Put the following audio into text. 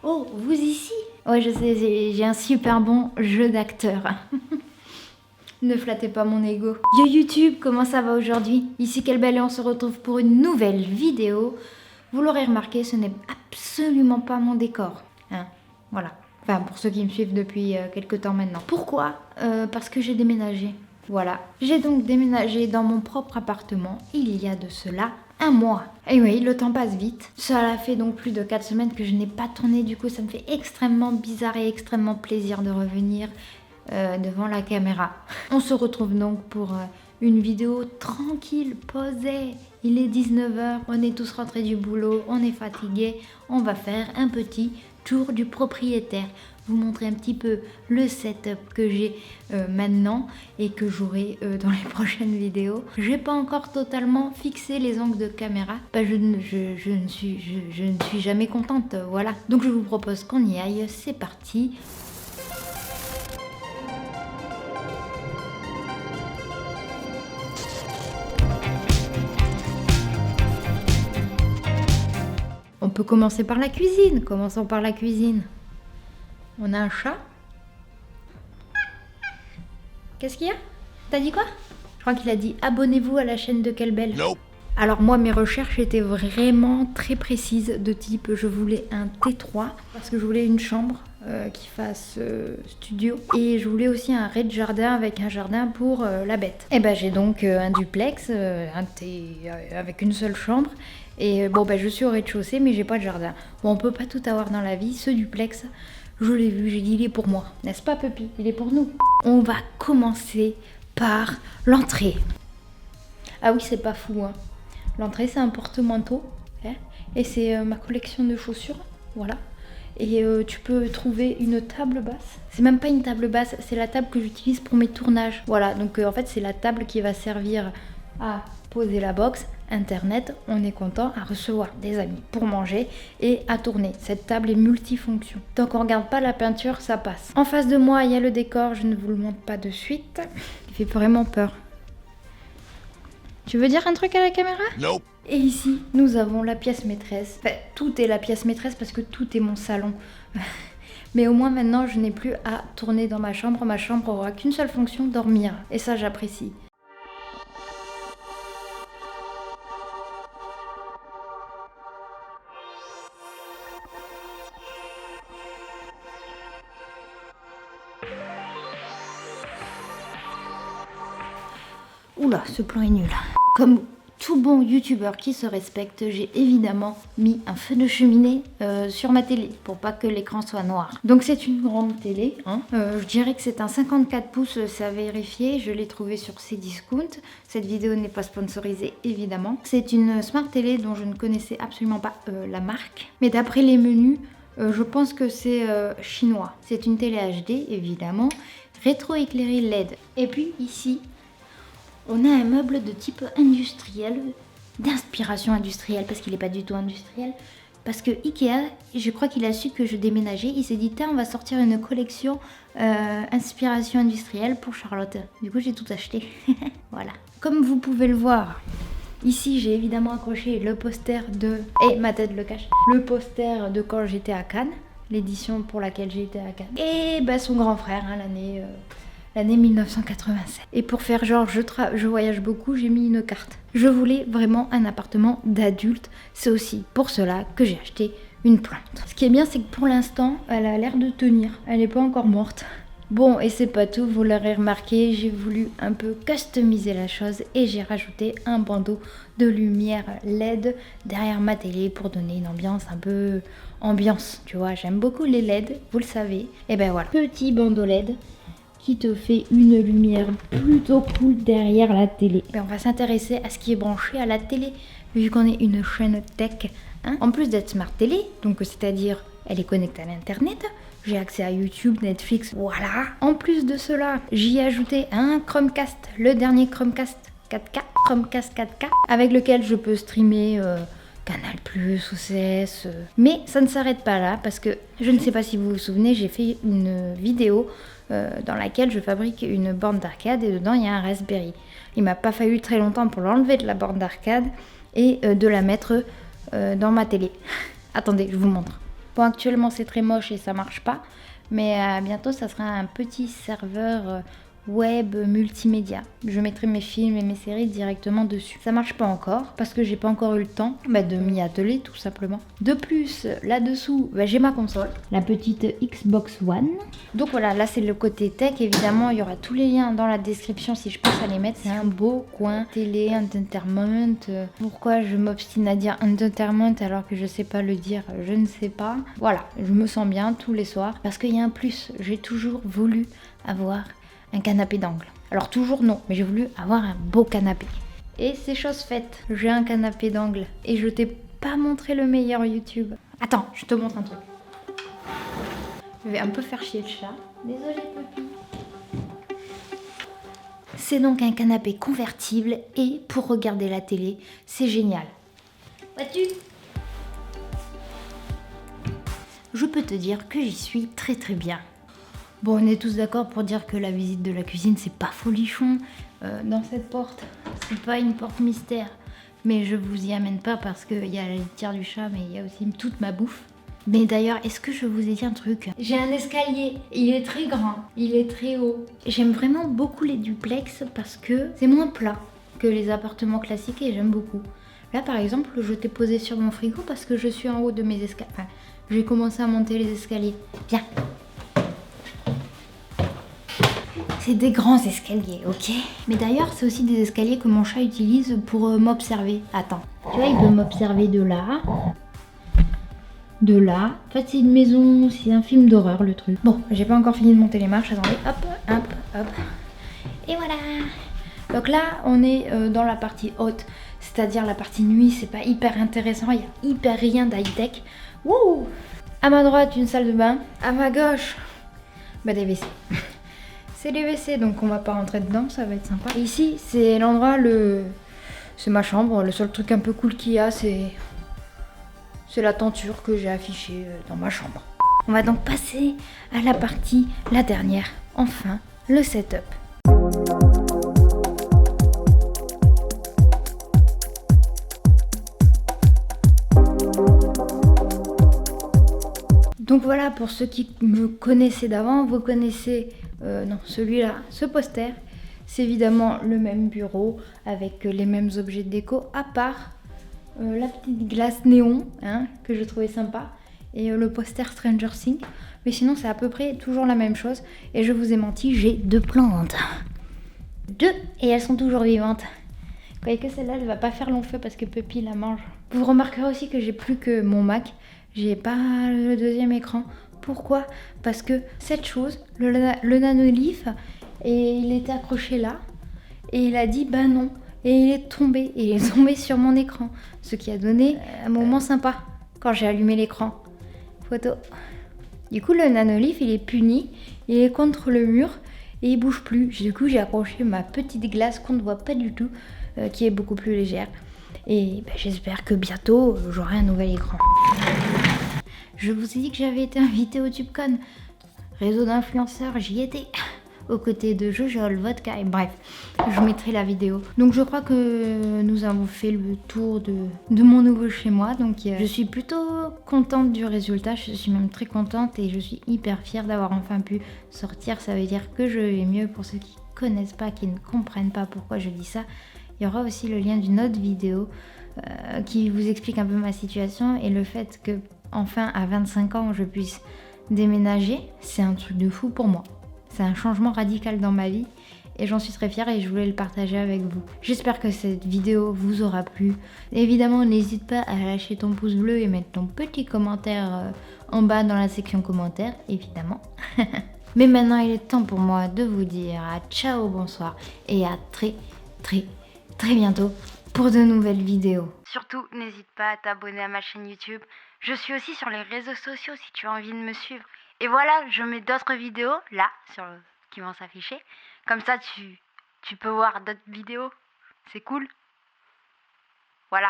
Oh, vous ici? Ouais, je sais, j'ai un super bon jeu d'acteur. Ne flattez pas mon ego. Yo YouTube, comment ça va aujourd'hui? Ici Kelbel et on se retrouve pour une nouvelle vidéo. Vous l'aurez remarqué, ce n'est absolument pas mon décor. Hein, voilà. Enfin, pour ceux qui me suivent depuis quelques temps maintenant. Pourquoi? Parce que j'ai déménagé. Voilà. J'ai donc déménagé dans mon propre appartement il y a de cela un mois. Et oui, le temps passe vite. Ça a fait donc plus de 4 semaines que je n'ai pas tourné. Du coup, ça me fait extrêmement bizarre et extrêmement plaisir de revenir devant la caméra. On se retrouve donc pour une vidéo tranquille, posée. Il est 19h, on est tous rentrés du boulot, on est fatigués. On va faire un petit tour du propriétaire. Vous montrer un petit peu le setup que j'ai maintenant et que j'aurai dans les prochaines vidéos. J'ai pas encore totalement fixé les angles de caméra. Bah, je ne suis jamais contente, voilà. Donc je vous propose qu'on y aille, c'est parti. On peut commencer par la cuisine. Commençons par la cuisine. On a un chat. Qu'est-ce qu'il y a? T'as dit quoi? Je crois qu'il a dit abonnez-vous à la chaîne de Kelbel. Nope. Alors moi mes recherches étaient vraiment très précises de type je voulais un T3 parce que je voulais une chambre qui fasse studio et je voulais aussi un rez-de-jardin avec un jardin pour la bête. Et ben j'ai donc un duplex avec une seule chambre et bon ben je suis au rez-de-chaussée mais j'ai pas de jardin. Bon on peut pas tout avoir dans la vie, ce duplex je l'ai vu, j'ai dit il est pour moi, n'est-ce pas Puppy? Il est pour nous. On va commencer par l'entrée. Ah oui c'est pas fou hein. L'entrée, c'est un porte-manteau hein, et c'est ma collection de chaussures, voilà. Et tu peux trouver une table basse. C'est même pas une table basse, c'est la table que j'utilise pour mes tournages. Voilà, donc en fait, c'est la table qui va servir à poser la box, internet, on est content, à recevoir des amis pour manger et à tourner. Cette table est multifonction. Tant qu'on regarde pas la peinture, ça passe. En face de moi, il y a le décor, je ne vous le montre pas de suite. Il fait vraiment peur. Tu veux dire un truc à la caméra? Nope. Et ici, nous avons la pièce maîtresse. Enfin, tout est la pièce maîtresse parce que tout est mon salon. Mais au moins maintenant, je n'ai plus à tourner dans ma chambre. Ma chambre aura qu'une seule fonction, dormir. Et ça, j'apprécie. Oula, ce plan est nul. Comme tout bon youtubeur qui se respecte, j'ai évidemment mis un feu de cheminée sur ma télé pour pas que l'écran soit noir. Donc c'est une grande télé, hein. Je dirais que c'est un 54 pouces, c'est à vérifier, je l'ai trouvé sur Cdiscount. Cette vidéo n'est pas sponsorisée évidemment. C'est une smart télé dont je ne connaissais absolument pas la marque, mais d'après les menus, je pense que c'est chinois. C'est une télé HD évidemment, rétro-éclairée LED. Et puis ici, on a un meuble de type industriel, d'inspiration industrielle, parce qu'il n'est pas du tout industriel. Parce que Ikea, je crois qu'il a su que je déménageais, il s'est dit, tiens, on va sortir une collection inspiration industrielle pour Charlotte. Du coup, j'ai tout acheté. Voilà. Comme vous pouvez le voir, ici, j'ai évidemment accroché le poster de... Et ma tête le cache. Le poster de quand j'étais à Cannes, l'édition pour laquelle j'ai été à Cannes. Et bah, son grand frère, hein, l'année 1987. Et pour faire genre je voyage beaucoup, j'ai mis une carte. Je voulais vraiment un appartement d'adulte. C'est aussi pour cela que j'ai acheté une plante. Ce qui est bien, c'est que pour l'instant, elle a l'air de tenir. Elle n'est pas encore morte. Bon, et c'est pas tout, vous l'aurez remarqué, j'ai voulu un peu customiser la chose et j'ai rajouté un bandeau de lumière LED derrière ma télé pour donner une ambiance un peu ambiance. Tu vois, j'aime beaucoup les LED, vous le savez. Et ben voilà, petit bandeau LED qui te fait une lumière plutôt cool derrière la télé. Et on va s'intéresser à ce qui est branché à la télé, vu qu'on est une chaîne tech. Hein. En plus d'être smart télé, donc c'est-à-dire elle est connectée à l'internet, j'ai accès à YouTube, Netflix, voilà. En plus de cela, j'y ai ajouté un Chromecast, le dernier Chromecast 4K, Chromecast 4K, avec lequel je peux streamer Canal+, OCS. Mais ça ne s'arrête pas là, parce que je ne sais pas si vous vous souvenez, j'ai fait une vidéo dans laquelle je fabrique une borne d'arcade et dedans il y a un Raspberry. Il m'a pas fallu très longtemps pour l'enlever de la borne d'arcade et de la mettre dans ma télé. Attendez, je vous montre. Bon, actuellement c'est très moche et ça marche pas, mais bientôt ça sera un petit serveur web multimédia. Je mettrai mes films et mes séries directement dessus. Ça marche pas encore parce que j'ai pas encore eu le temps de m'y atteler tout simplement. De plus, là-dessous, j'ai ma console, la petite Xbox One. Donc voilà, là c'est le côté tech. Évidemment, il y aura tous les liens dans la description si je pense à les mettre. C'est un beau coin télé, entertainment. Pourquoi je m'obstine à dire entertainment alors que je sais pas le dire, je ne sais pas. Voilà, je me sens bien tous les soirs parce qu'il y a un plus. J'ai toujours voulu avoir un canapé d'angle. Alors toujours non, mais j'ai voulu avoir un beau canapé. Et c'est chose faite, j'ai un canapé d'angle. Et je t'ai pas montré le meilleur YouTube. Attends, je te montre un truc. Je vais un peu faire chier le chat. Désolée Poppy. C'est donc un canapé convertible et pour regarder la télé, c'est génial. Vois-tu ? Je peux te dire que j'y suis très très bien. Bon, on est tous d'accord pour dire que la visite de la cuisine, c'est pas folichon. Dans cette porte, c'est pas une porte mystère. Mais je vous y amène pas parce qu'il y a la litière du chat, mais il y a aussi toute ma bouffe. Mais d'ailleurs, est-ce que je vous ai dit un truc? J'ai un escalier, il est très grand, il est très haut. J'aime vraiment beaucoup les duplex parce que c'est moins plat que les appartements classiques et j'aime beaucoup. Là, par exemple, je t'ai posé sur mon frigo parce que je suis en haut de mes escaliers. Enfin, j'ai commencé à monter les escaliers. Viens. C'est des grands escaliers, ok? Mais d'ailleurs, c'est aussi des escaliers que mon chat utilise pour m'observer. Attends, tu vois, il peut m'observer de là. De là. En fait, c'est une maison, c'est un film d'horreur, le truc. Bon, j'ai pas encore fini de monter les marches. Attendez, hop, hop, hop. Et voilà. Donc là, on est dans la partie haute, c'est-à-dire la partie nuit. C'est pas hyper intéressant, il y a hyper rien d'high-tech. Wouh! À ma droite, une salle de bain. À ma gauche, des WC. C'est les WC, donc on va pas rentrer dedans, ça va être sympa. Et ici, c'est l'endroit, c'est ma chambre. Le seul truc un peu cool qu'il y a, c'est la tenture que j'ai affichée dans ma chambre. On va donc passer à la partie, la dernière, enfin, le setup. Donc voilà, pour ceux qui me connaissaient d'avant, vous connaissez, non, celui-là, ce poster. C'est évidemment le même bureau avec les mêmes objets de déco, à part la petite glace néon, que je trouvais sympa, et le poster Stranger Things. Mais sinon, c'est à peu près toujours la même chose. Et je vous ai menti, j'ai 2 plantes. 2, et elles sont toujours vivantes. Quoique celle-là, elle va pas faire long feu parce que Puppy la mange. Vous remarquerez aussi que j'ai plus que mon Mac. J'ai pas le deuxième écran. Pourquoi? Parce que cette chose, le Nanolith, et il était accroché là. Et il a dit bah non. Et il est tombé. Et il est tombé sur mon écran. Ce qui a donné un moment sympa quand j'ai allumé l'écran. Photo. Du coup, le Nanolith, il est puni. Il est contre le mur. Et il bouge plus. Du coup, j'ai accroché ma petite glace qu'on ne voit pas du tout. Qui est beaucoup plus légère. Et j'espère que bientôt, j'aurai un nouvel écran. Je vous ai dit que j'avais été invitée au TubeCon. Réseau d'influenceurs, j'y étais. Aux côtés de Jojol, Vodka et bref, je mettrai la vidéo. Donc je crois que nous avons fait le tour de mon nouveau chez moi. Donc je suis plutôt contente du résultat, je suis même très contente et je suis hyper fière d'avoir enfin pu sortir. Ça veut dire que je vais mieux. Pour ceux qui connaissent pas, qui ne comprennent pas pourquoi je dis ça, il y aura aussi le lien d'une autre vidéo qui vous explique un peu ma situation et le fait que enfin à 25 ans je puisse déménager, c'est un truc de fou pour moi. C'est un changement radical dans ma vie et j'en suis très fière et je voulais le partager avec vous. J'espère que cette vidéo vous aura plu. Évidemment, n'hésite pas à lâcher ton pouce bleu et mettre ton petit commentaire en bas dans la section commentaires, évidemment. Mais maintenant, il est temps pour moi de vous dire ciao, bonsoir et à très bientôt pour de nouvelles vidéos. Surtout, n'hésite pas à t'abonner à ma chaîne YouTube. Je suis aussi sur les réseaux sociaux si tu as envie de me suivre. Et voilà, je mets d'autres vidéos là qui vont s'afficher. Comme ça, tu peux voir d'autres vidéos. C'est cool. Voilà.